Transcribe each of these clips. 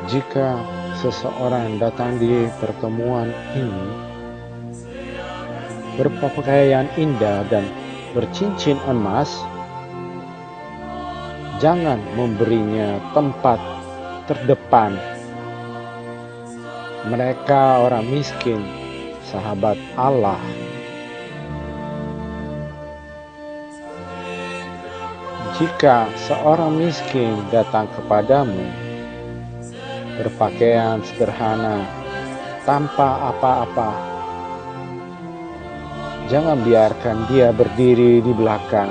Jika seseorang datang di pertemuan ini berpakaian indah dan bercincin emas, jangan memberinya tempat terdepan. Mereka orang miskin, sahabat Allah. Jika seorang miskin datang kepadamu berpakaian sederhana, tanpa apa-apa, jangan biarkan dia berdiri di belakang.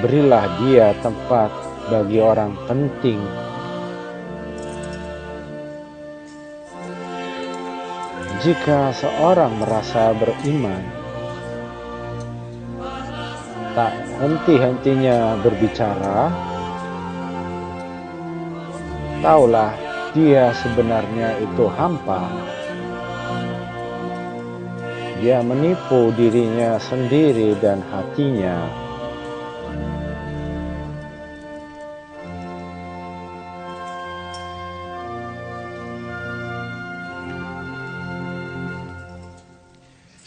Berilah dia tempat bagi orang penting. Jika seorang merasa beriman, tak henti-hentinya berbicara, taulah dia sebenarnya itu hampa. Dia menipu dirinya sendiri dan hatinya.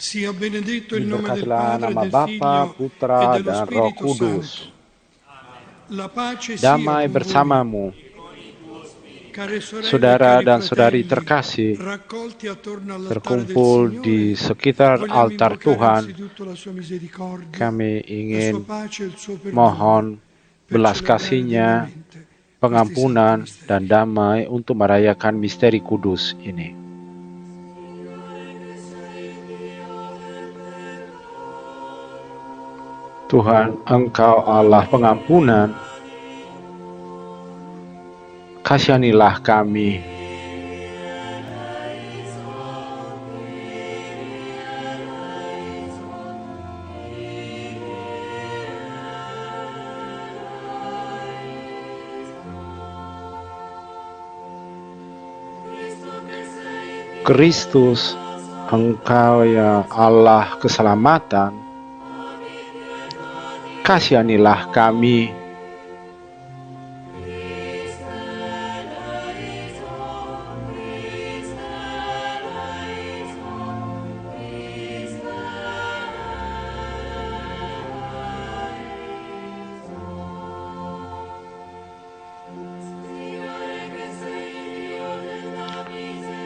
Sia benedetto il nome del Diberkatilah Padre, nama del Bapa, Figlio e Putra, dello dan Roh Spirito Kudus. Santo. La pace sia Damai con voi. bersamamu, Care sorelle e saudara cari dan saudari fratelli, terkasih, raccolti attorno all'altare del terkumpul di Signore, sekitar vogliamo altar invocare Tuhan. anzitutto la sua misericordia, Kami la sua ingin pace e il suo perdono mohon per belas celebrare kasih-Nya, degnamente questi santi pengampunan, dan misteri. damai untuk merayakan misteri kudus ini. Tuhan, Engkau Allah pengampunan, kasihanilah kami. Kristus, Engkau ya Allah keselamatan, kasihanilah kami.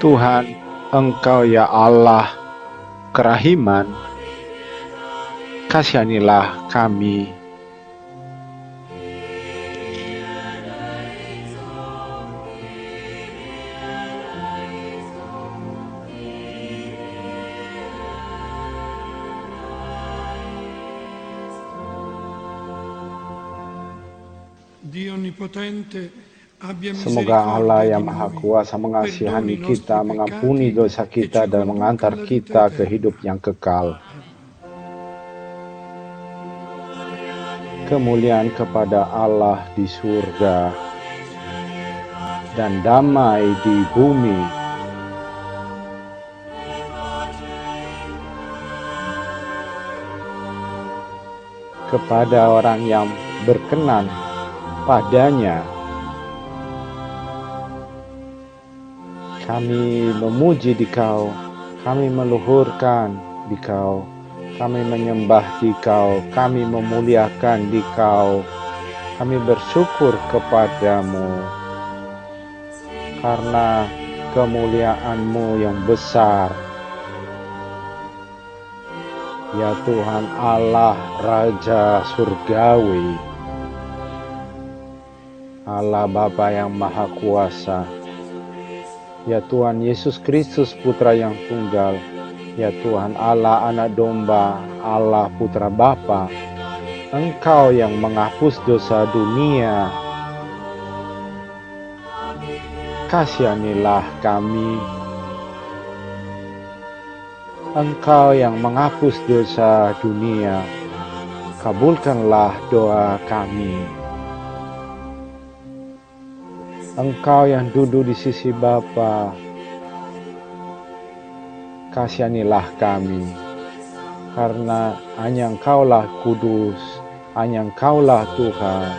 Tuhan, Engkau ya Allah kerahiman, kasihanilah kami. Dio Onnipotente abbia Semoga Allah misericordia di yang Maha noi, Kuasa perdoni mengasihani i nostri kita, mengampuni peccati dosa e kita, ci dan conduca mengantar alla vita kita ke eterna. hidup yang kekal. Kemuliaan kepada Allah di surga dan damai di bumi. Kepada orang yang berkenan padanya. Kami memuji Dikau, kami meluhurkan Dikau, kami menyembah Dikau, kami memuliakan Dikau, kami bersyukur kepadamu karena kemuliaan-Mu yang besar. Ya Tuhan Allah Raja Surgawi, Allah Bapa yang Maha Kuasa, ya Tuhan Yesus Kristus Putra yang Tunggal, ya Tuhan Allah Anak Domba, Allah Putra Bapa, Engkau yang menghapus dosa dunia, kasihanilah kami. Engkau yang menghapus dosa dunia, kabulkanlah doa kami. Engkau yang duduk di sisi Bapa, kasihanilah kami. Karena hanya Engkaulah kudus, hanya Engkaulah Tuhan.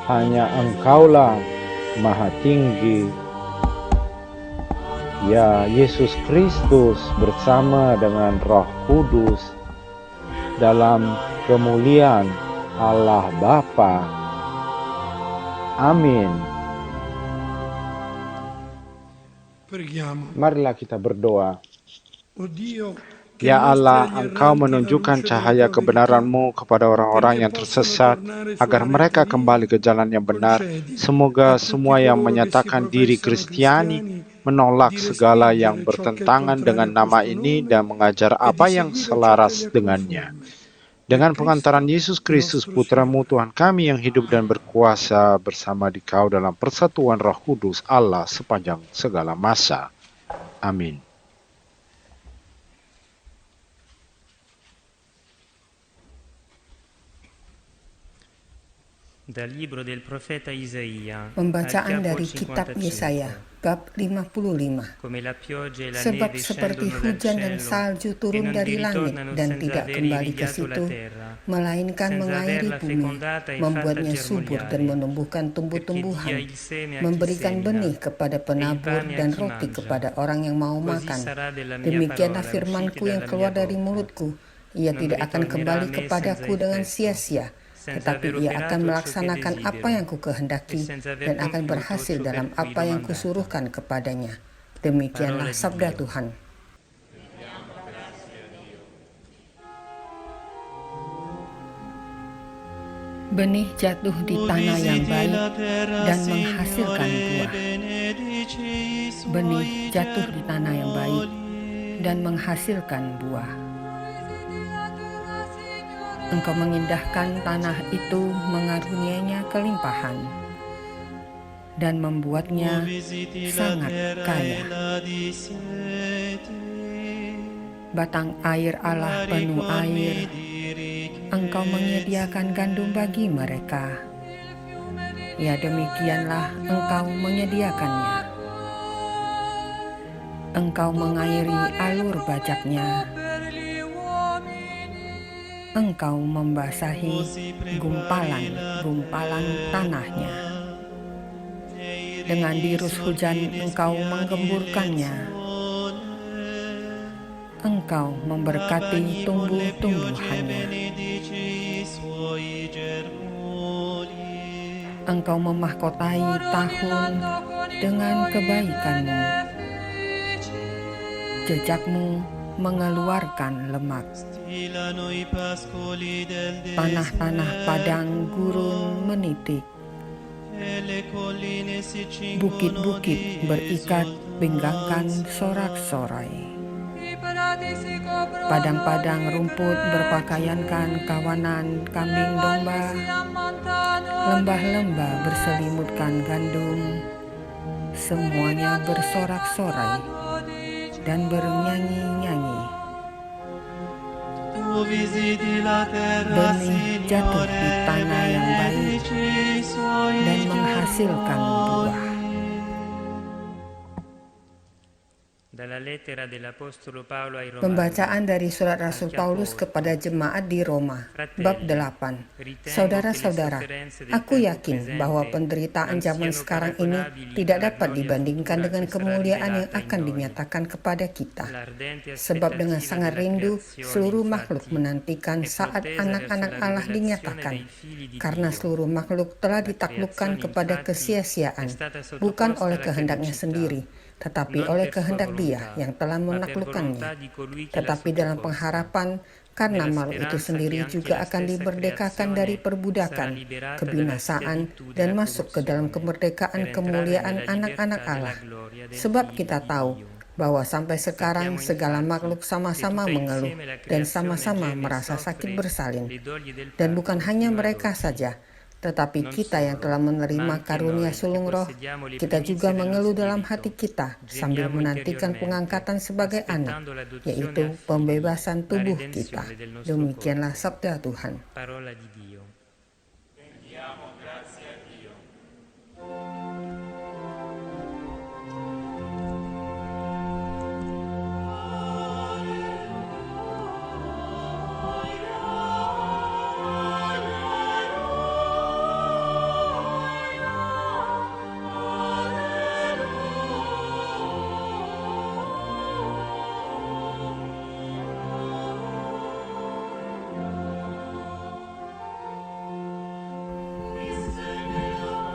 hanya Engkaulah Maha Tinggi. Ya Yesus Kristus bersama dengan Roh Kudus dalam kemuliaan Allah Bapa. Amin. Preghiamo. Marilah kita berdoa. O Dio, che Ya mostri Allah, agli Engkau erranti la menunjukkan luce della cahaya tua verità, kebenaran-Mu kepada orang-orang perché yang possano tersesat, tornare agar sulla mereka retrovia. kembali ke jalan yang benar. Concedi a Semoga tutti semua yang coloro che si menyatakan diri professano Kristiani cristiani menolak di segala yang respingere ciò che è bertentangan dengan contrario a nama questo ini nome dan mengajar e di apa yang seguire ciò che gli selaras è dengannya. conforme. Per Dengan Cristo pengantaran Yesus Kristus, nostro Putra-Mu, Signore. Tuhan kami yang hidup dan berkuasa bersama Dikau dalam persatuan Roh Kudus Allah sepanjang segala masa. Amin. Dal libro del profeta Isaia, Pembacaan al capo dari kitab 55. Yesaya, bab 55. Come la pioggia e la Sebab neve seperti scendono dal hujan dan cielo salju e turun non vi dari langit ritornano dan senza tidak aver kembali ke irrigato la situ, terra, melainkan senza mengairi averla bumi, fecondata e fatta membuatnya subur dan germogliare, menumbuhkan perché dia tumbuh-tumbuhan, il seme a chi memberikan semina benih kepada e il penabur pane a dan chi roti mangia. kepada orang yang mau Così makan. sarà della mia Demikianlah parola firmanku usciti yang dalla keluar mia dari bocca. mulutku. Ia Non tidak akan ritornerà a kembali me senza kepadaku dengan effetto, sia-sia, senza tetapi aver ia akan operato ciò che melaksanakan apa desidero yang e kukehendaki senza aver dan akan compiuto berhasil ciò per dalam cui apa l'ho yang mandata. kusuruhkan kepadanya. Parola Demikianlah di sabda Dio. Tuhan. Benih jatuh di tanah yang baik dan menghasilkan buah. Benih jatuh di tanah yang baik dan menghasilkan buah. Engkau mengindahkan tanah itu, mengaruniainya kelimpahan dan membuatnya sangat kaya. Batang air Allah penuh air. Engkau menyediakan gandum bagi mereka. Ya, demikianlah Engkau menyediakannya. Engkau mengairi alur bajaknya. Engkau membasahi gumpalan-gumpalan tanahnya. Dengan dirus hujan Engkau menggemburkannya. Engkau memberkati tumbuh-tumbuhannya. Engkau memahkotai tahun dengan kebaikan-Mu. Jejakmu mengeluarkan lemak. Tanah-tanah padang gurun menitik. Bukit-bukit berikat pinggangkan sorak-sorai. Padang-padang rumput berpakaiankan kawanan kambing domba. Lembah-lembah berselimutkan gandum. Semuanya bersorak-sorai dan bernyanyi-nyanyi. Benih jatuh di tanah yang baik dan menghasilkan buah. Pembacaan dari surat Rasul Paulus kepada jemaat di Roma, bab 8. Saudara-saudara, aku yakin bahwa penderitaan zaman sekarang ini tidak dapat dibandingkan dengan kemuliaan yang akan dinyatakan kepada kita. Sebab dengan sangat rindu, seluruh makhluk menantikan saat anak-anak Allah dinyatakan, karena seluruh makhluk telah ditaklukkan kepada kesia-siaan, bukan oleh kehendaknya sendiri, tetapi oleh kehendak Dia yang telah menaklukkannya. Tetapi dalam pengharapan, karena makhluk itu sendiri juga akan diberdekakan dari perbudakan, kebinasaan, dan masuk ke dalam kemerdekaan kemuliaan anak-anak Allah. Sebab kita tahu bahwa sampai sekarang segala makhluk sama-sama mengeluh dan sama-sama merasa sakit bersalin. Dan bukan hanya mereka saja, tetapi kita yang telah menerima karunia sulung roh, kita juga mengeluh dalam hati kita sambil menantikan pengangkatan sebagai anak, yaitu pembebasan tubuh kita. Demikianlah sabda Tuhan.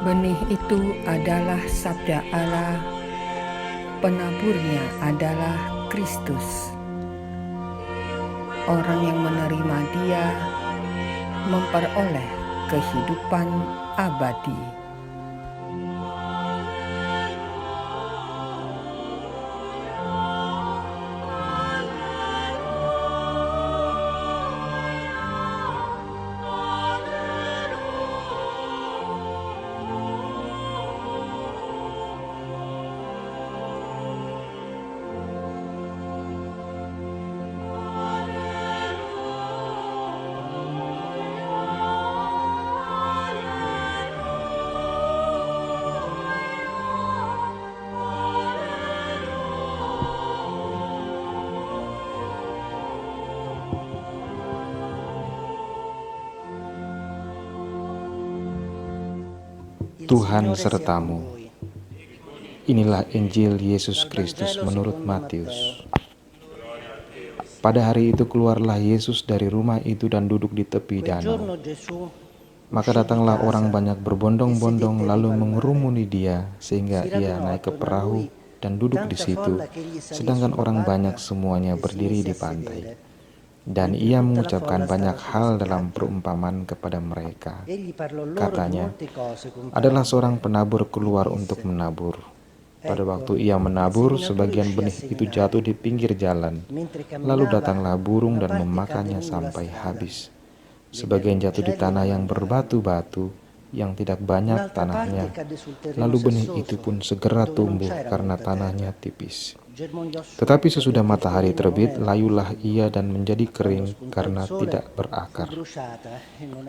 Benih itu adalah sabda Allah, penaburnya adalah Kristus. Orang yang menerima Dia memperoleh kehidupan abadi. Tuhan sertamu. Inilah Injil Yesus Kristus menurut Matius. Pada hari itu keluarlah Yesus dari rumah itu dan duduk di tepi danau. Maka datanglah orang banyak berbondong-bondong lalu mengerumuni Dia sehingga Ia naik ke perahu dan duduk di situ, sedangkan orang banyak semuanya berdiri di pantai. Dan Ia mengucapkan banyak hal dalam perumpamaan kepada mereka. Katanya, adalah seorang penabur keluar untuk menabur. Pada waktu ia menabur, sebagian benih itu jatuh di pinggir jalan. Lalu datanglah burung dan memakannya sampai habis. Sebagian jatuh di tanah yang berbatu-batu, yang tidak banyak tanahnya. Lalu benih itu pun segera tumbuh karena tanahnya tipis. Tetapi sesudah matahari terbit, layulah ia dan menjadi kering karena tidak berakar.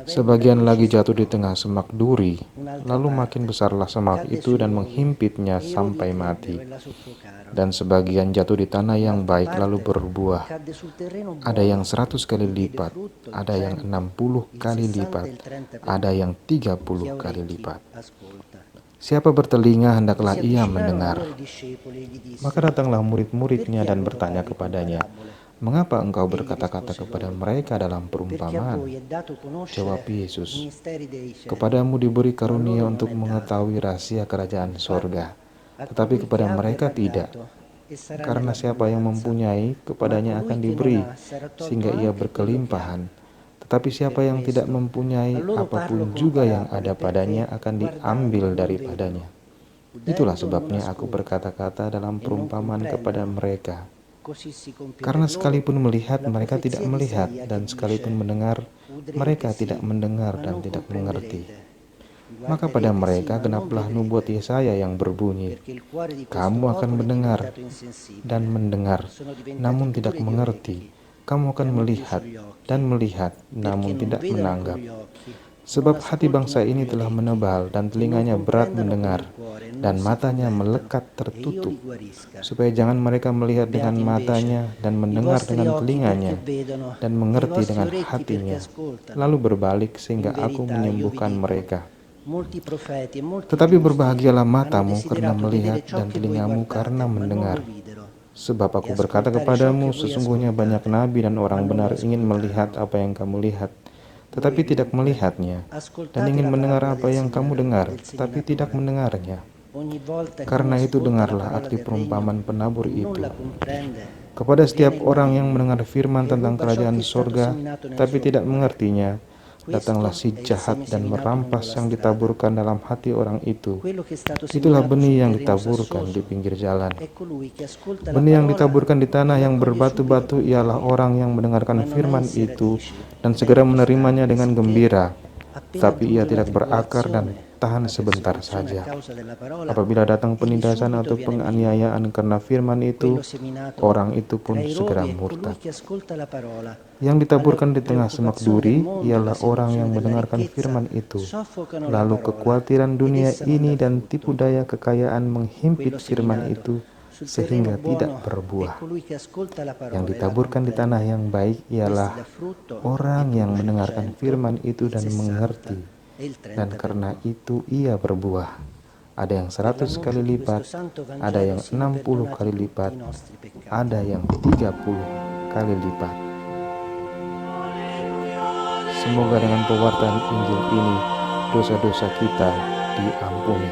Sebagian lagi jatuh di tengah semak duri, lalu makin besarlah semak itu dan menghimpitnya sampai mati. Dan sebagian jatuh di tanah yang baik lalu berbuah. Ada yang 100 kali lipat, ada yang 60 kali lipat, ada yang 30 kali lipat. Siapa bertelinga hendaklah ia mendengar. Maka datanglah murid-muridnya dan bertanya kepadanya, "Mengapa engkau berkata-kata kepada mereka dalam perumpamaan?" Jawab Yesus, "Kepadamu diberi karunia untuk mengetahui rahasia kerajaan sorga, tetapi kepada mereka tidak. Karena siapa yang mempunyai, kepadanya akan diberi, sehingga ia berkelimpahan. Tetapi siapa yang tidak mempunyai, apapun juga yang ada padanya akan diambil daripadanya. Itulah sebabnya aku berkata-kata dalam perumpamaan kepada mereka. Karena sekalipun melihat, mereka tidak melihat, dan sekalipun mendengar, mereka tidak mendengar dan tidak mengerti. Maka pada mereka genaplah nubuat Yesaya yang berbunyi, kamu akan mendengar dan mendengar, namun tidak mengerti. Kamu akan melihat dan melihat, namun tidak menanggap. Sebab hati bangsa ini telah menebal dan telinganya berat mendengar, dan matanya melekat tertutup, supaya jangan mereka melihat dengan matanya dan mendengar dengan telinganya, dan mengerti dengan hatinya, lalu berbalik sehingga aku menyembuhkan mereka. Tetapi berbahagialah matamu karena melihat dan telingamu karena mendengar. Sebab aku berkata kepadamu, sesungguhnya banyak nabi dan orang benar ingin melihat apa yang kamu lihat, tetapi tidak melihatnya, dan ingin mendengar apa yang kamu dengar, tetapi tidak mendengarnya. Karena itu dengarlah arti perumpamaan penabur itu. Kepada setiap orang yang mendengar firman tentang kerajaan sorga, tapi tidak mengertinya, datanglah si jahat dan merampas yang ditaburkan dalam hati orang itu. Itulah benih yang ditaburkan di pinggir jalan. Benih yang ditaburkan di tanah yang berbatu-batu ialah orang yang mendengarkan firman itu dan segera menerimanya dengan gembira, tapi ia tidak berakar dan tahan sebentar saja. Apabila datang penindasan atau penganiayaan karena firman itu, orang itu pun segera murtad. Yang ditaburkan di tengah semak duri ialah orang yang mendengarkan firman itu, lalu kekhawatiran dunia ini dan tipu daya kekayaan menghimpit firman itu sehingga tidak berbuah. Yang ditaburkan di tanah yang baik ialah orang yang mendengarkan firman itu dan mengerti, dan karena itu ia berbuah. Ada yang 100 kali lipat, ada yang 60 kali lipat, ada yang 30 kali lipat. Semoga dengan pewartaan Injil ini, dosa-dosa kita diampuni.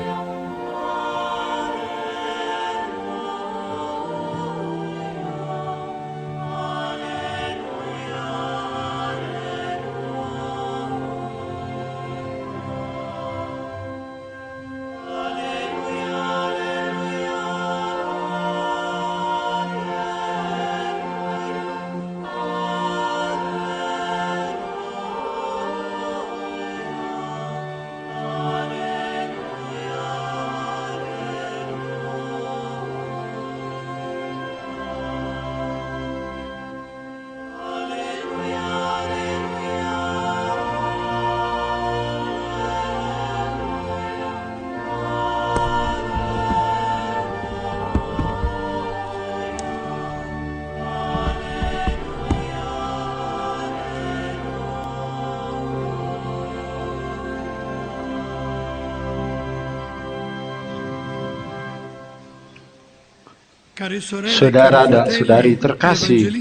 Saudara dan saudari terkasih,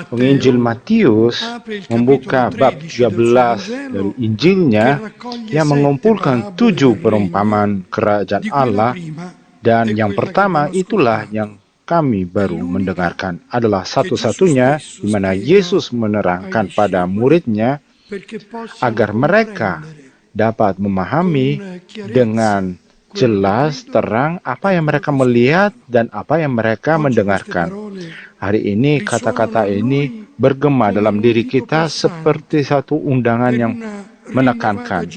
penginjil Matius membuka bab 13 dari Injilnya yang mengumpulkan 7 perumpamaan kerajaan Allah, dan yang pertama itulah yang kami baru mendengarkan, adalah satu-satunya di mana Yesus menerangkan pada muridnya agar mereka dapat memahami dengan jelas terang apa yang mereka melihat dan apa yang mereka mendengarkan. Hari ini kata-kata ini bergema dalam diri kita seperti satu undangan yang menekankan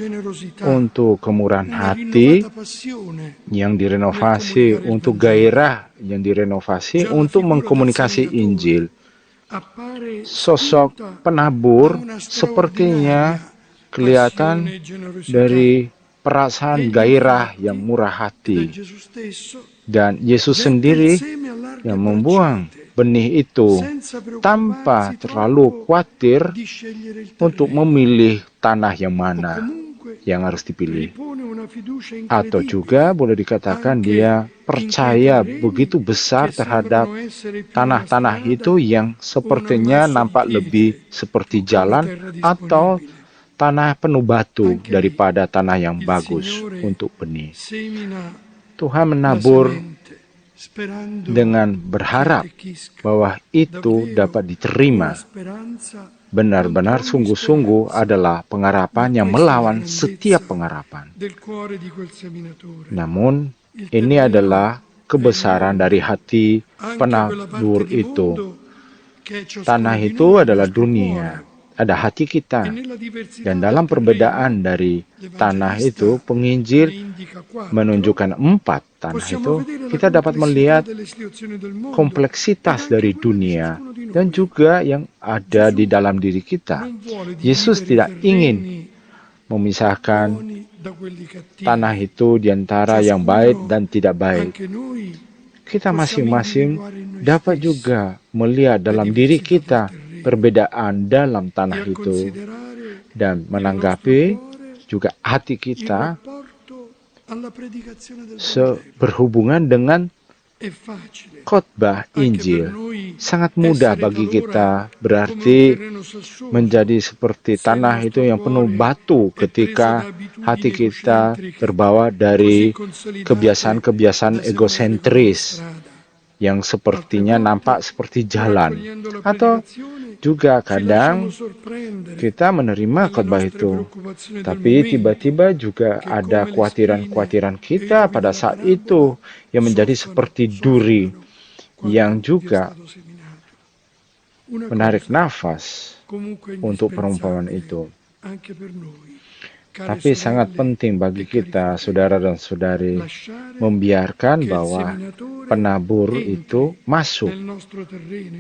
untuk kemurahan hati yang direnovasi, untuk gairah yang direnovasi, untuk mengkomunikasi Injil. Sosok penabur sepertinya kelihatan dari perasaan gairah yang murah hati, dan Yesus sendiri yang membuang benih itu tanpa terlalu khawatir untuk memilih tanah yang mana yang harus dipilih. Atau juga boleh dikatakan dia percaya begitu besar terhadap tanah-tanah itu yang sepertinya nampak lebih seperti jalan atau tanah penuh batu daripada tanah yang bagus untuk benih. Tuhan menabur dengan berharap bahwa itu dapat diterima. Benar-benar sungguh-sungguh adalah pengharapan yang melawan setiap pengharapan. Namun, ini adalah kebesaran dari hati penabur itu. Tanah itu adalah dunia. Ada hati kita, dan dalam perbedaan dari tanah itu, penginjil menunjukkan 4 tanah itu. Kita dapat melihat kompleksitas dari dunia dan juga yang ada di dalam diri kita. Yesus tidak ingin memisahkan tanah itu di antara yang baik dan tidak baik. Kita masing-masing dapat juga melihat dalam diri kita perbedaan dalam tanah itu dan menanggapi juga hati kita berhubungan dengan khotbah Injil. Sangat mudah bagi kita berarti menjadi seperti tanah itu yang penuh batu ketika hati kita terbawa dari kebiasaan-kebiasaan egosentris yang sepertinya nampak seperti jalan. Atau juga kadang kita menerima khotbah itu, tapi tiba-tiba juga ada kekhawatiran-kekhawatiran kita pada saat itu yang menjadi seperti duri yang juga menarik nafas untuk perumpamaan itu. Tapi sangat penting bagi kita, saudara dan saudari, membiarkan bahwa penabur itu masuk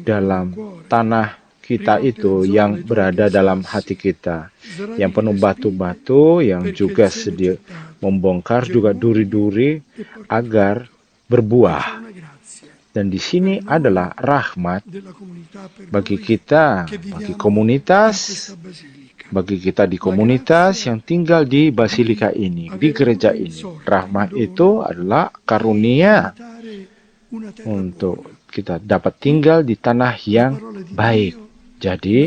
dalam tanah kita itu yang berada dalam hati kita, yang penuh batu-batu, yang juga sedia membongkar juga duri-duri agar berbuah. Dan di sini adalah rahmat bagi kita, bagi komunitas, bagi kita di komunitas yang tinggal di Basilika ini, di gereja ini. Rahmat itu adalah karunia untuk kita dapat tinggal di tanah yang baik. Jadi,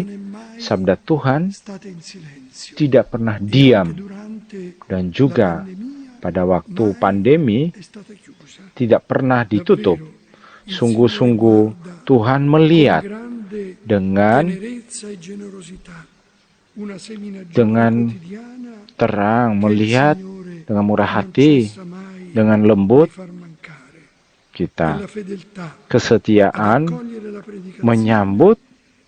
sabda Tuhan tidak pernah diam, dan juga pada waktu pandemi è stata chiusa. tidak pernah ditutup. Davvero, il Signore Sungguh-sungguh guarda Tuhan con melihat grande dengan tenerezza e generosità una seminatura dengan quotidiana terang, che il melihat Signore dengan murah non hati, cessa mai dengan di lembut far mancare. E kita. la fedeltà ad Kesetiaan accogliere la predicazione menyambut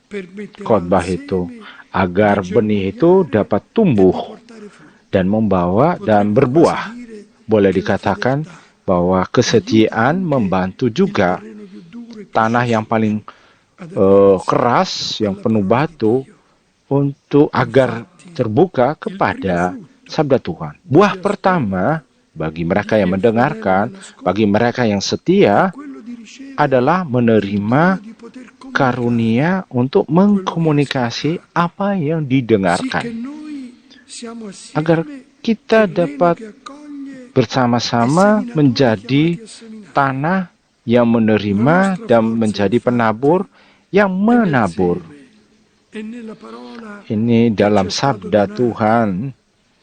permetterà al khotbah itu seme di agar benih itu germogliare dapat e di tumbuh portare frutto. dan membawa dan Potremmo quasi berbuah. dire Boleh che la dikatakan fedeltà bahwa aiuta kesetiaan anche membantu il juga terreno più duro e più tanah yang schiacciato paling ad aprirsi keras, yang alla penuh parola di batu, Dio. untuk agar Infatti, terbuka il primo kepada frutto sabda Tuhan. di Buah chi pertama ascolta, bagi di mereka chi yang è fedele mendengarkan, bagi nell'ascolto, mereka yang è setia quello di ricevere adalah il dono menerima di poter comunicare karunia untuk quello che ha mengkomunikasi ascoltato, apa yang sì che didengarkan, noi siamo agar assieme kita terreno dapat che accoglie e bersama-sama seminatori chiamati menjadi a seminare. tanah yang La menerima nostra dan forza, menjadi penabur infatti, yang è nel menabur. seme e nella parola Ini che ci dalam è stato sabda donato, Tuhan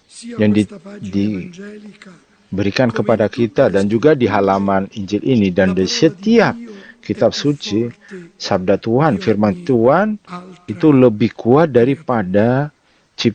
sia yang questa pagina evangelica diberikan come kepada in tutte kita le dan juga di scritture. halaman Injil ini dan La di parola di setiap Dio è kitab più suci, forte sabda di Tuhan, firman ogni Tuhan itu altra lebih kuat creatura. daripada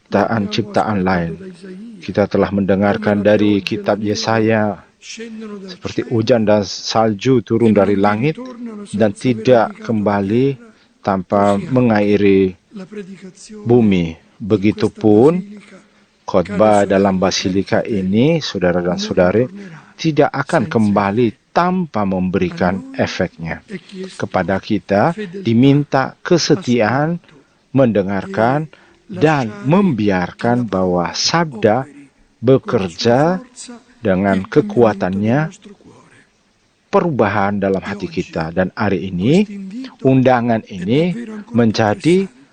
Lo abbiamo ciptaan-ciptaan ascoltato lain. da Isaia, Kita telah come mendengarkan la dari pioggia e la kitab neve Yesaya, scendono dal seperti hujan cielo dan salju e turun dari non vi langit ritornano dan senza aver tidak irrigato la kembali terra, tanpa così anche mengairi la predicazione bumi. in questa Begitupun basilica, care khotbah dalam sorelle, cari basilika fratelli, ini, saudara dan non saudari, ritornerà tidak akan senza kembali effetto. tanpa A memberikan noi efeknya. è chiesto Kepada kita fedeltà, diminta ma kesetiaan, soprattutto mendengarkan, e dan lasciare che la membiarkan bahwa parola sabda operi con la sua bekerja forza dengan il cambiamento del kekuatannya nostro cuore. perubahan dalam E hati oggi kita. Dan hari ini, questo invito undangan è ini davvero ancora più menjadi pressante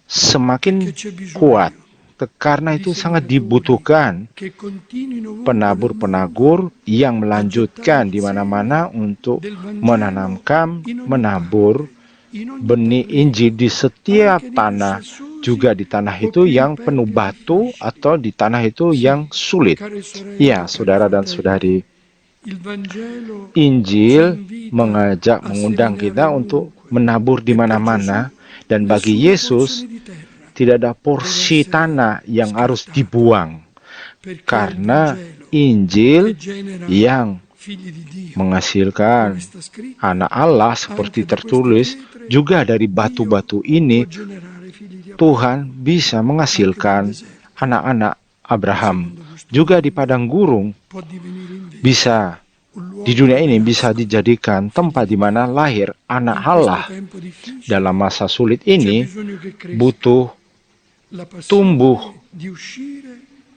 semakin perché c'è kuat. bisogno Karena di itu sangat seminatori dibutuhkan che continuino ovunque nel mondo penabur-penagur yang a gettare melanjutkan il di seme mana-mana untuk del Vangelo menanamkan, in ogni menabur parte, in ogni benih Injil terreno, di setiap anche nei più tanah, sassosi juga di tanah o itu più yang penuh impervi batu edifici. atau di tanah itu Sì, yang sulit. care sorelle Ya, e cari saudara dan fratelli, saudari, il Vangelo ci Injil invita mengajak, a mengundang seminare kita untuk ovunque menabur di e per mana-mana, Gesù dan bagi nessuna porzione Yesus di terra tidak ada deve porsi essere tanah yang harus scartata, dibuang, perché è il karena Vangelo che Injil genera yang figli di Dio, come menghasilkan sta scritto, anak Allah seperti anche da queste tertulis, pietre juga dari Dio batu-batu ini può generare figli di Tuhan Abramo, bisa anche dal menghasilkan deserto. anak-anak Ma Abraham. secondo questo Juga di mondo padang gurung può divenire invece bisa, un di luogo dunia dove ini bisa nascono dijadikan figli tempat di di mana Dio. lahir anak In questo Allah. tempo difficile Dalam masa sulit c'è ini bisogno che cresca butuh la tumbuh passione di uscire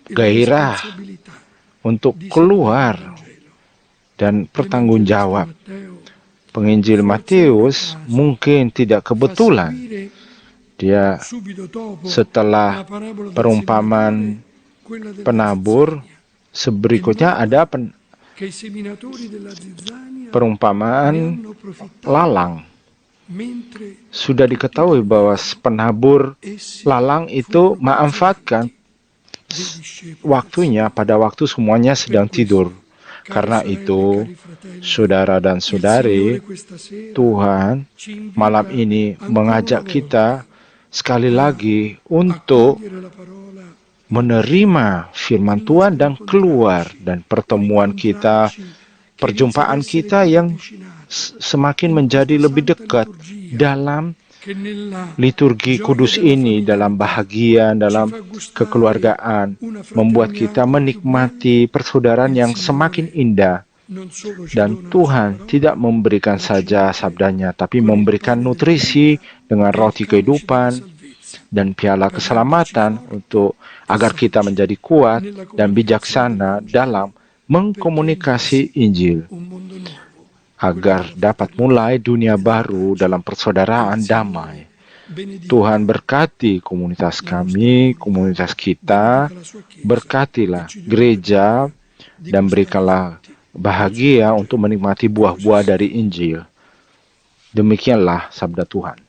e la gairah responsabilità untuk di seminare il keluar Vangelo. dan bertanggung L'Evangelista jawab. Matteo Penginjil forse non a Matius caso mungkin tidak fa kebetulan seguire dia subito dopo la setelah parabola del seminatore perumpamaan quella della penabur, zizzania e berikutnya nota ada che i seminatori della zizzania ne perumpamaan hanno approfittato lalang. mentre Sudah tutti diketahui bahwa dormivano. penabur Essi lalang itu furono memanfaatkan consolati dei discepoli del waktunya Signore. pada waktu semuanya Per sedang tidur. questo, care Karena sorelle e itu, cari fratelli, saudara dan il Signore saudari, questa sera Tuhan ci malam invita ini ancora una mengajak volta kita sekali a lagi untuk accogliere la parola in cuore. menerima firman Il Tuhan nostro dan keluar, incontrarci, dan un pertemuan kita, incontrarci che inizia ad perjumpaan essere kita più yang ravvicinato semakin in menjadi questa lebih santa dekat liturgia dalam che nella liturgi gioia kudus della ini, dalam familiarità bahagia, ci dalam fa gustare kekeluargaan, una membuat fraternità kita ancora più bella menikmati e persaudaraan il yang semakin Signore indah. non solo ci Dan dona la sua Tuhan tidak parola, memberikan ma ci saja nutre sabdanya, tapi con il memberikan pane della nutrisi vita dengan e il roti calice della kehidupan salvezza dan piala per renderci keselamatan forti untuk e agar kita saci menjadi kuat nella dan comunicazione bijaksana dalam dell'Evangelo, perché mengkomunikasi inizi Injil, un mondo nuovo, quello agar della dapat fraternità mulai dunia e della baru pace. dalam Che il persaudaraan damai. Signore benedica Tuhan berkati komunitas la nostra kami, comunità, komunitas kita, benedica la sua Chiesa e berkatilah ci dia la gereja, gioia di dan gustare i berikanlah frutti del suo bahagia untuk Vangelo. menikmati Che così buah-buah sia. dari Injil. Demikianlah sabda Tuhan.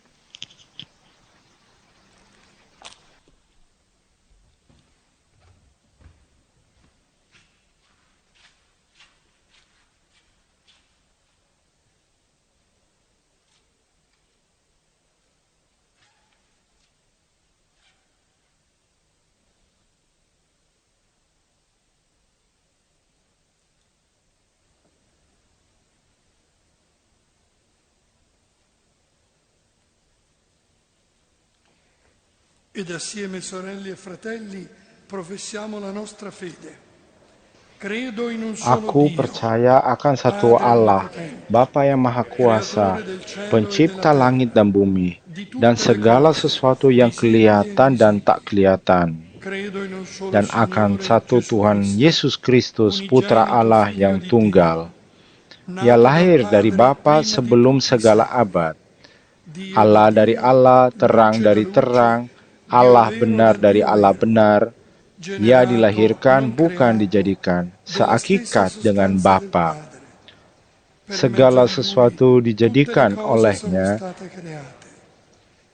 ed assieme sorelle e fratelli professiamo la nostra fede. Credo in un solo Aku Dio, percaya akan satu Padre Allah, Onnipotente, Bapa yang Maha Kuasa, creatore del cielo e della pencipta langit terra, dan bumi, di dan tutte le segala cose, sesuatu yang visibili e kelihatan dan tak invisibili. kelihatan, Credo in un solo dan akan Signore satu Gesù Tuhan Cristo, Yesus Kristus, Putra unigenito Allah Figlio yang di Dio, tunggal. Ia nato dal lahir dari Padre Bapa prima di sebelum tutti i segala secoli. abad. Dio di Allah dari Dio, Allah, terang luce da dari luce, terang, Dio Allah vero benar dal dari Dio Allah vero, benar. Ia generato, dilahirkan non bukan creato, dijadikan, della stessa seakikat dengan sostanza del Bapa. Padre. Per mezzo Segala di Lui sesuatu tutte le dijadikan cose sono olehnya. state create.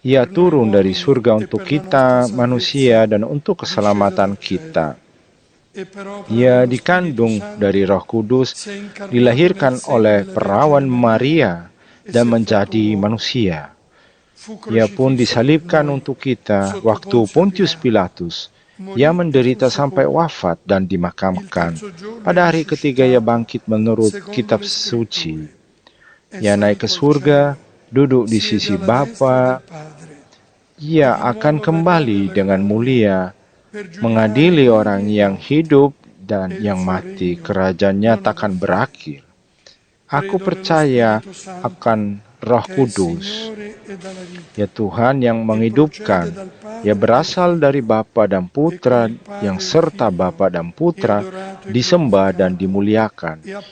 Ia Per noi turun dari uomini surga e untuk per la nostra kita, salvezza, manusia, dan untuk disceso keselamatan dal cielo, kita. e per opera Ia dello Spirito dikandung dari Santo Roh Kudus, si è incarnato nel dilahirkan seno oleh della Vergine perawan Maria Maria, e si dan è fatto menjadi uomo. manusia. Fu Ia pun crocifisso per disalibkan noi untuk kita sotto waktu Ponzio Pontius Pilato, Pilatus. Ia morì e fu menderita sampai sepolto. wafat dan Il dimakamkan. terzo giorno è Pada hari ketiga ia risuscitato bangkit menurut secondo kitab le suci. scritture. È Ia naik ke salito al surga, cielo, duduk di siede sisi alla destra del Bapa. Padre e Ia di akan nuovo verrà kembali nella dengan gloria mulia, per giudicare i mengadili vivi orang e gli yang morti, hidup dan e il yang suo mati. regno Kerajaannya non avrà takkan fine. berakhir. Aku Credo nello percaya Spirito Santo, akan Roh che è Kudus, Signore e dalla vita, ya Tuhan yang e procede menghidupkan. dal Ia Padre e dal berasal dari Figlio, Bapa dan e con Putra, il yang Padre e il serta Figlio Bapa dan è Putra adorato e disembah dan glorificato, dimuliakan. e ha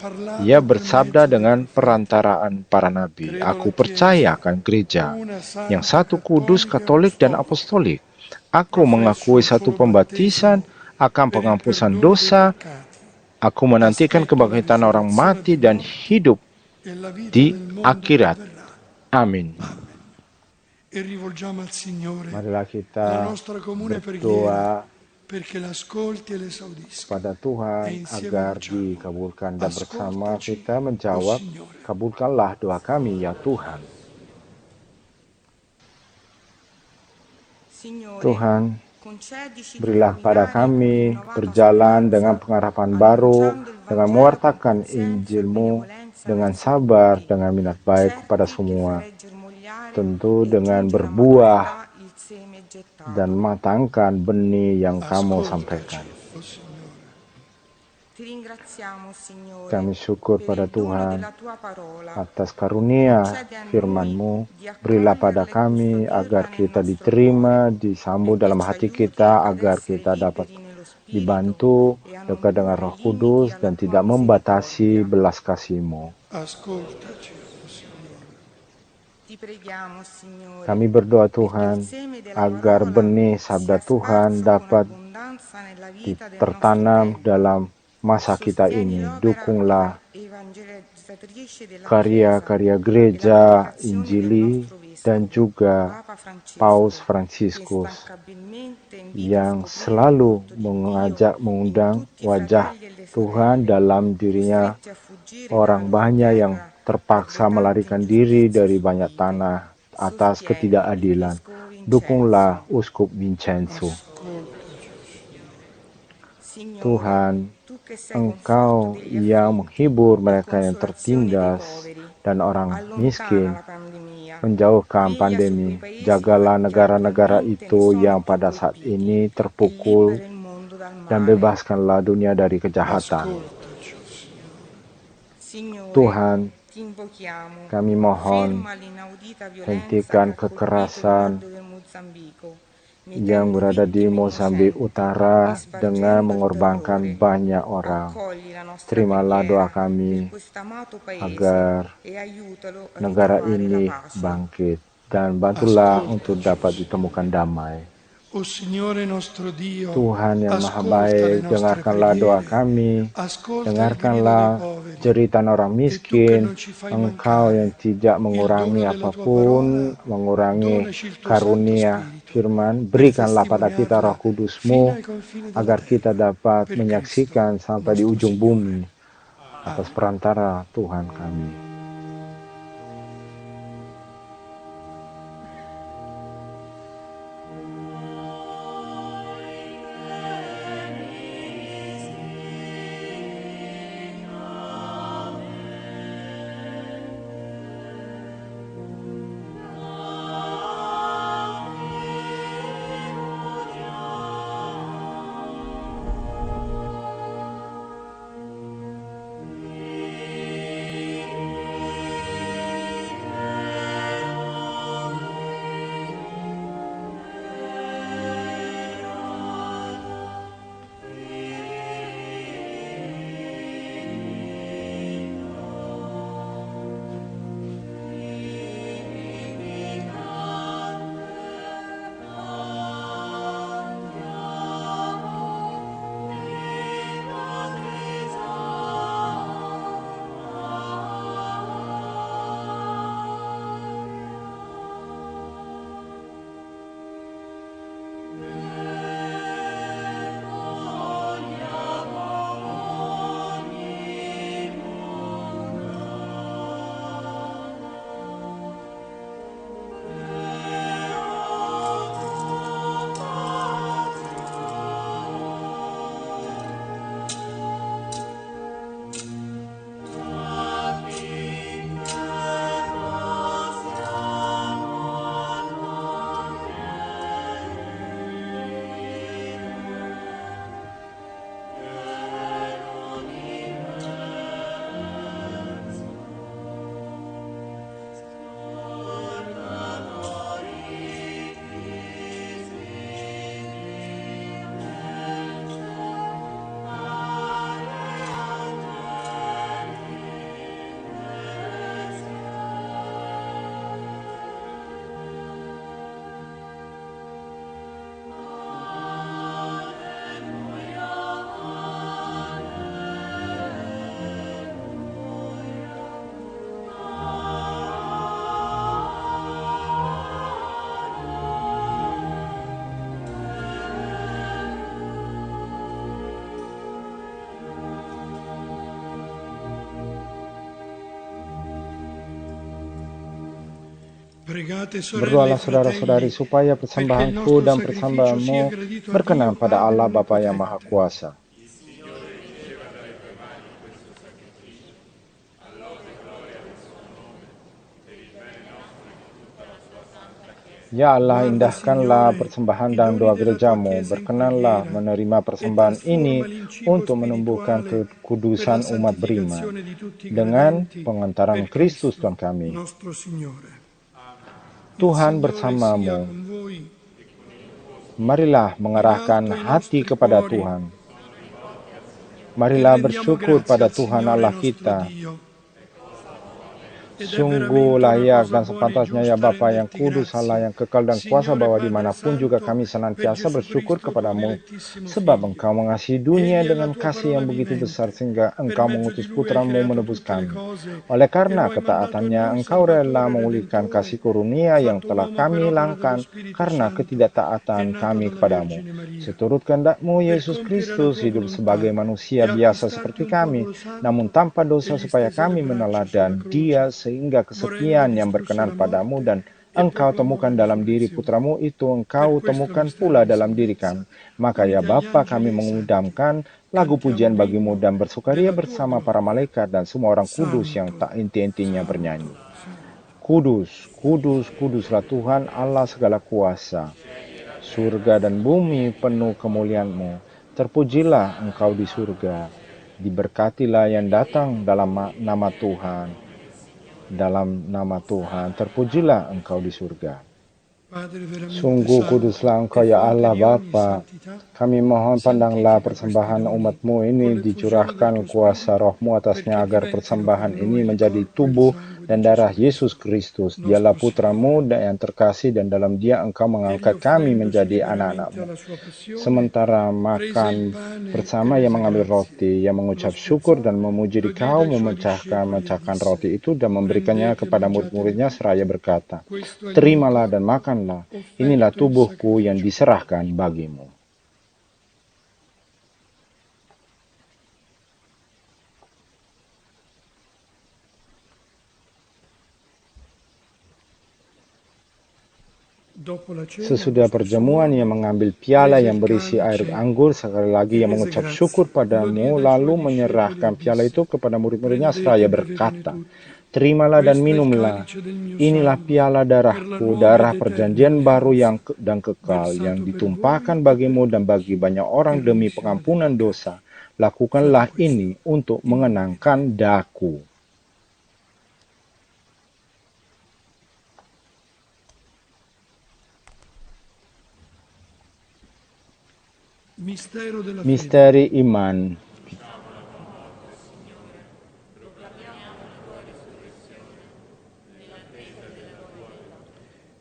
Ia parlato per bersabda mezzo dei dengan profeti. perantaraan para nabi. Credo Aku la percaya Chiesa, akan gereja una yang santa, satu, kudus, cattolica e katolik, dan apostolica. apostolik. Aku Professo mengakui un satu solo pembaptisan battesimo akan per il penghampusan perdono dei dosa. peccati. Aku menantikan Aspetto la kebangkitan orang risurrezione mati dei dan morti hidup e la vita di del mondo che akhirat. verrà. Amin. E rivolgiamo al Signore Marilah la kita nostra comune preghiera berdoa perché l'ascolti e l'esaudisca. kepada E Tuhan insieme agar diciamo, dikabulkan, dan bersama ascoltaci, kita o menjawab, Signore. kabulkanlah doa kami ya Tuhan. Tuhan, berilah pada kami berjalan dengan pengharapan baru, dengan mewartakan Injil-Mu dengan sabar, dengan minat baik kepada semua, tentu dengan berbuah dan matangkan benih yang kamu Ascoltaci, sampaikan. o Signore. Kami syukur pada Tuhan atas karunia firman-Mu. Berilah pada kami agar kita diterima, disambut dalam hati kita, agar kita dapat dibantu dekat dengan Roh Kudus dan tidak membatasi belas kasih-Mu. Ascoltaci, o Signore. Kami berdoa Tuhan agar benih sabda Tuhan dapat tertanam dalam masa kita ini. Dukunglah karya-karya gereja, Injili, dan juga Paus Fransiskus yang selalu mengundang wajah Tuhan dalam dirinya orang banyak yang terpaksa melarikan diri dari banyak tanah atas ketidakadilan. Dukunglah Uskup Vincenzo. Tuhan, Engkau yang menghibur mereka yang tertindas dan orang miskin, menjauhkan pandemi. Jagalah negara-negara itu yang pada saat ini terpukul dan bebaskanlah dunia dari kejahatan. Ascoltaci, o Signore. Tuhan, kami mohon hentikan kekerasan yang berada di Mozambik Utara dengan mengorbankan banyak orang. Terimalah doa kami agar negara ini bangkit dan bantulah untuk dapat ditemukan damai. O Signore nostro Dio, Tuhan yang Maha ascolta le Baik, nostre dengarkanlah doa preghiere, kami, ascolta il grido dei dengarkanlah poveri, jeritan orang e tu che miskin, non ci fai Engkau mancare yang tidak il mengurangi dono della tua parola, apapun, mengurangi donaci il tuo Santo karunia Spirito firman, per berikanlah pada kita Roh testimoniarla Kudus-Mu fino ai confini della agar kita terra, dapat per Cristo menyaksikan sampai di nostro ujung Signore. bumi atas perantara Tuhan kami. Pregate, sorelle e Berdoalah saudara-saudari fratelli, supaya perché il persembahanku nostro dan sacrificio sia persembahanmu gradito a berkenan Dio pada Padre Allah Bapa yang Maha Onnipotente. Kuasa. Ya Allah, Guarda, indahkanlah Signore, persembahan i dan doni doa della tua gerejamu. Chiesa in Berkenanlah preghiera menerima e persembahan ini trasformali in cibo untuk menumbuhkan spirituale per la kekudusan umat beriman. santificazione di tutti i Dengan credenti pengantaran per Kristus Tuhan Cristo kami. nostro Signore. Il Tuhan Signore sia bersamamu. con voi. Marilah In mengerahkan alto i hati nostri kepada cuori Tuhan. e Marilah rendiamo bersyukur grazie pada al Tuhan Signore Allah nostro kita. Dio. Ed è Sungguh veramente una layak cosa dan buona e sepantasnya ya giusta Bapa yang renderti kudus, Allah grazie, yang kekal dan kuasa, Signore bahwa Padre dimanapun juga Santo, kami per senantiasa Gesù bersyukur Cristo, tuo kepadamu, dilettissimo sebab Figlio. Engkau mengasihi dunia Egli è la dengan tua kasih parola yang begitu besar, vivente. sehingga Per Engkau mezzo di mengutus Lui hai putramu creato menebus tutte le kami. cose Oleh e karena lo hai mandato a ketaatannya, noi, Engkau rela Salvatore memulihkan Redentore, kasih karunia yang fatto telah uomo per kami opera dello hilangkan Spirito karena Santo e ketidaktaatan nato kami dalla kepadamu. Vergine Maria, Seturut kehendak-Mu, per Yesus compiere la Kristus tua hidup sebagai volontà manusia e biasa acquistarti seperti un kami, popolo namun santo tanpa e dosa, gli supaya stese le kami braccia sulla meneladan croce, Dia sehingga morendo kesekian e yang distrusse berkenan la padamu, morte dan e Engkau proclamò temukan la dalam diri risurrezione. putramu itu, Per Engkau questo temukan mistero pula di dalam diri salvezza, kami. Maka ya uniti agli Bapa, angeli kami e ai santi, mengudamkan lagu cantiamo pujian bagimu l'inno dan bersukaria della tua bersama para gloria. malaikat dan semua orang kudus yang Santo, tak inti-intinya santo, bernyanyi. santo. Kudus, kudus, kuduslah Tuhan Allah segala kuasa. Surga dan bumi penuh kemuliaan-Mu. Terpujilah Engkau di surga. Diberkatilah yang datang dalam nama Tuhan. Dalam nama Tuhan, terpujilah Engkau di surga. Padre veramente Sungguh santo kuduslah e Engkau ya fonte Allah di ogni Bapa. santità, Kami mohon pandanglah santifica questi persembahan doni umat-Mu con ini, l'effusione del dicurahkan tuo kuasa Spirito roh-Mu atasnya, perché agar diventino per persembahan noi ini il menjadi corpo e il tubuh sangue di dan Gesù darah Yesus Cristo, Kristus. Dialah nostro Signore. putra-Mu yang terkasih, dan dalam Dia Engkau Egli mengangkat kami offrendosi menjadi liberamente anak-anak-Mu. alla sua passione, Sementara prese il makan pane e bersama, ia rese mengambil grazie, roti, ia lo mengucap syukur spezzò, dan memuji lo diede dikau, ai suoi discepoli e memecahkan disse: roti itu dan memberikannya prendete e kepada mangiatene murid-muridnya tutti, seraya berkata, questo è il mio terimalah dan corpo makanlah, inilah offerto in tubuhku yang sacrificio per voi. diserahkan bagimu. Dopo la cena, Sesudah allo stesso perjamuan, ia modo, mengambil piala prese yang il berisi air calice anggur, sekali lagi e ia rese mengucap syukur grazie, lo padamu, diede ai suoi lalu discepoli menyerahkan e piala disse: itu kepada murid-muridnya prendete seraya e bevetene berkata, tutti, terimalah dan questo è il minumlah, calice del mio inilah sangue, piala per la darahku, nuova ed darah eterna perjanjian baru alleanza, yang dan kekal, yang versato per ditumpahkan voi e per bagimu dan bagi tutti, banyak in orang demi remissione dei pengampunan peccati. dosa. Fate Lakukanlah questo ini untuk in memoria di me. mengenangkan daku. Mistero della fede. Misteri iman.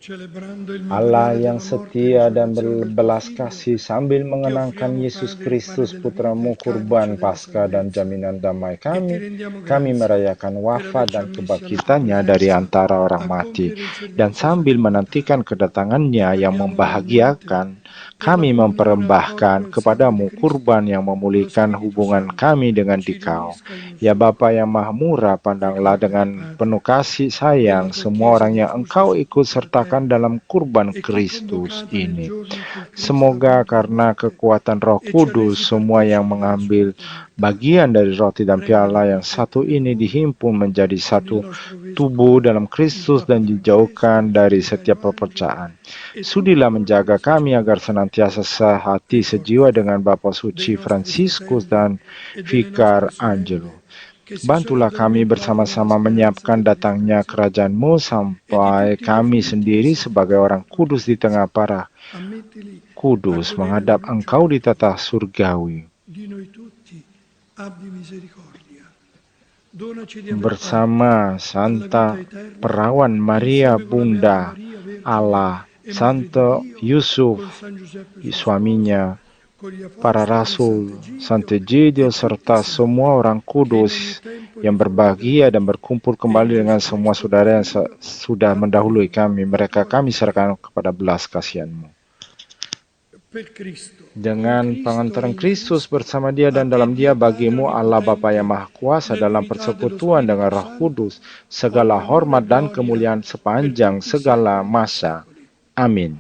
Celebrando il Allah memoriale yang della morte e setia dan risurrezione del tuo berbelas Figlio, kasih, sambil ti mengenangkan offriamo, Yesus Padre, il pane Kristus della vita, putramu, il calice kurban della Paskah dan salvezza, jaminan damai e ti kami, rendiamo kami grazie merayakan per wafat averci dan ammessi alla tua kebangkitannya dari presenza antara orang a mati, compiere il dan servizio sambil sacramentale. menantikan Ti kedatangannya yang preghiamo ugualmente membahagiakan, per la kami comunione al corpo e mempersembahkan al sangue di kepadamu kurban Cristo yang e lo memulihkan Spirito hubungan Santo kami dengan ci Dikau. riunisca in un Ya solo Bapa yang corpo. Maha Murah, pandanglah Ricorda, dengan penuh Padre, kasih quella sayang tua semua Chiesa orang yang diffusa Engkau su ikut tutta la sertakan terra dalam kurban e che Kristus convocata nel ini. giorno in cui Cristo ha Semoga vinto la karena morte kekuatan Roh e ci ha Kudus, resi semua yang partecipi della sua mengambil eternità, bagian dari roti dan rendila piala yang perfetta satu ini nell'amore dihimpun menjadi con il satu nostro tubuh Vescovo, dalam il Kristus, Papa dan Francesco, dijauhkan il dari segretario setiap Angelo perpecahan. e tutto Sudilah l'ordine menjaga kami agar sacerdotale. senantiasa sehati sejiwa Ricordati dengan Bapa dei Suci nostri Fransiskus fratelli dan e delle nostre Vikar sorelle Angelo. che si sono Bantulah kami addormentati nella bersama-sama speranza menyiapkan della datangnya risurrezione kerajaan-Mu, e di sampai tutti i tuoi kami figli che sendiri si sebagai trovano orang in kudus di paradiso. tengah para Ammettili a kudus godere la menghadap luce Engkau della di tua tata luce. surgawi. Di noi tutti abbi misericordia. Donaci di aver parte Bersama alla vita Santa eterna Perawan Maria insieme con la Beata Bunda Maria, Vergine Allah, e Madre di Santo Dio, Yusuf, con San Giuseppe suo sposo, suaminya, con gli para Apostoli, rasul, Sant'Egidio Santegidio, e tutti i serta santi semua orang che in ogni kudus tempo yang ritrovi dalla berbahagia dan preghiera. berkumpul Per kembali dengan Gesù semua Cristo tuo saudara yang Figlio, sudah abbiamo mendahului kami. la Mereka tua kami grazia. serahkan kepada belas kasihan-Mu. per Cristo. Dengan pengantaran Kristus bersama Dia dan dalam Dia bagimu Allah Bapa yang Maha Kuasa dalam persekutuan dengan Roh Kudus, segala hormat dan kemuliaan sepanjang segala masa. Amin.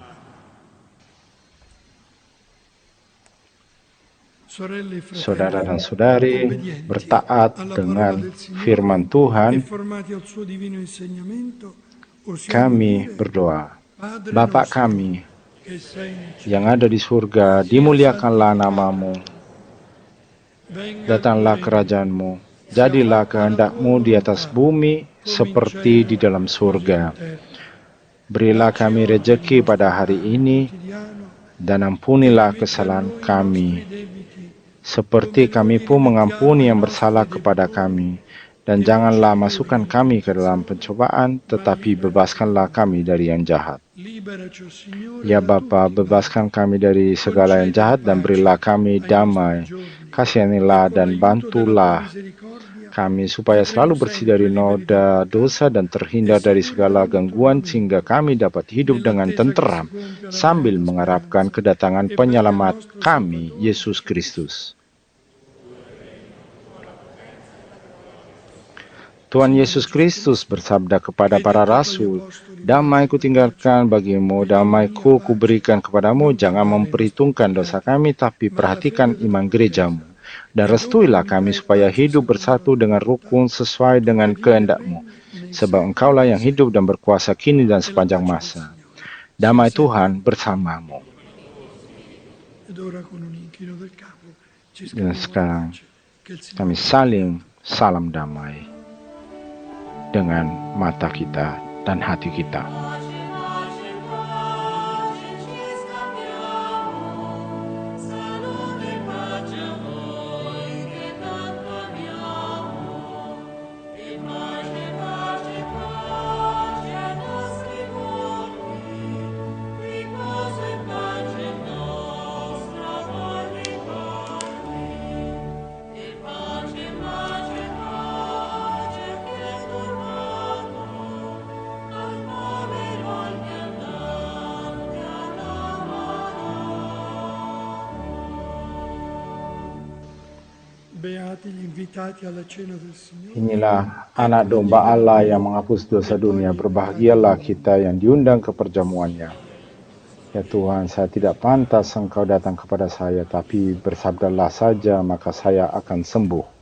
Saudara dan saudari, bertaat dengan firman Tuhan, kami berdoa. Bapa kami yang ada di surga, dimuliakanlah namamu. Datanglah kerajaanmu, jadilah kehendak-mu di atas bumi seperti di dalam surga. Berilah kami rejeki pada hari ini, dan ampunilah kesalahan kami, seperti kami pun mengampuni yang bersalah kepada kami. Dan janganlah masukkan kami ke dalam pencobaan, tetapi bebaskanlah kami dari yang jahat. Ya Bapa, bebaskan kami dari segala yang jahat dan berilah kami damai. Kasihanilah dan bantulah kami supaya selalu bersih dari noda dosa dan terhindar dari segala gangguan sehingga kami dapat hidup dengan tenteram sambil mengharapkan kedatangan penyelamat kami, Yesus Kristus. Tuhan Yesus Kristus bersabda kepada para rasul, "Damai kutinggalkan bagimu, damai kuberikan kepadamu, jangan memperhitungkan dosa kami, tapi perhatikan iman gerejamu. Dan restuilah kami supaya hidup bersatu dengan rukun sesuai dengan kehendak-Mu, sebab Engkaulah yang hidup dan berkuasa kini dan sepanjang masa. Damai Tuhan bersamamu." Dan sekarang kami saling salam damai dengan mata kita dan hati kita. Inilah anak domba Allah yang menghapus dosa dunia. Berbahagialah kita yang diundang ke perjamuannya. Ya Tuhan, saya tidak pantas Engkau datang kepada saya, tapi bersabdalah saja, maka saya akan sembuh.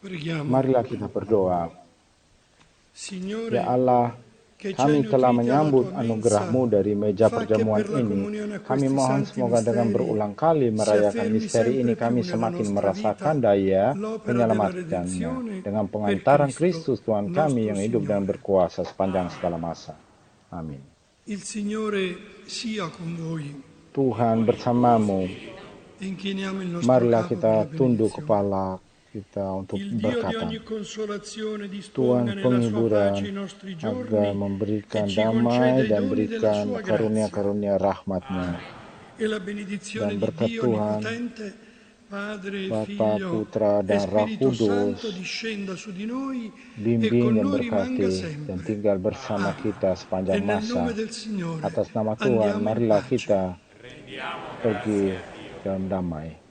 Preghiamo. Marilah kita berdoa. Signore, Ya Allah, che ci hai kami telah nutriti alla menyambut tua anugerah-Mu mensa, dari meja fa che perjamuan per la ini. comunione a Kami questi mohon santi semoga dengan misteri berulang kali si merayakan affermi misteri ini sempre kami più nella semakin nostra merasakan vita daya l'opera della menyelamatkannya redenzione dengan per pengantaran Cristo, Kristus Tuhan kami nostro yang hidup dan Signore. berkuasa sepanjang segala masa. Amin. Il Signore sia con voi. Tuhan bersamamu. Inchiniamo il nostro Marilah capo per la kita tunduk benedizione. kepala kita untuk Il Dio di berkata, ogni consolazione disponga Tuhan nella sua pace i penghiburan nostri agar giorni memberikan e ci conceda damai i dan doni della berikan sua grazia. karunia-karunia rahmat-Nya. E la benedizione Dan di berkat Dio Tuhan, Onnipotente, Padre, Bapa, Figlio Putra, e dan Roh Spirito Santo Kudus, discenda su di noi e bimbing con dan noi rimanga berkati dan sempre. tinggal bersama kita E sepanjang nel nome masa. del Signore Atas nama Tuhan, andiamo in marilah pace. kita pergi dalam damai.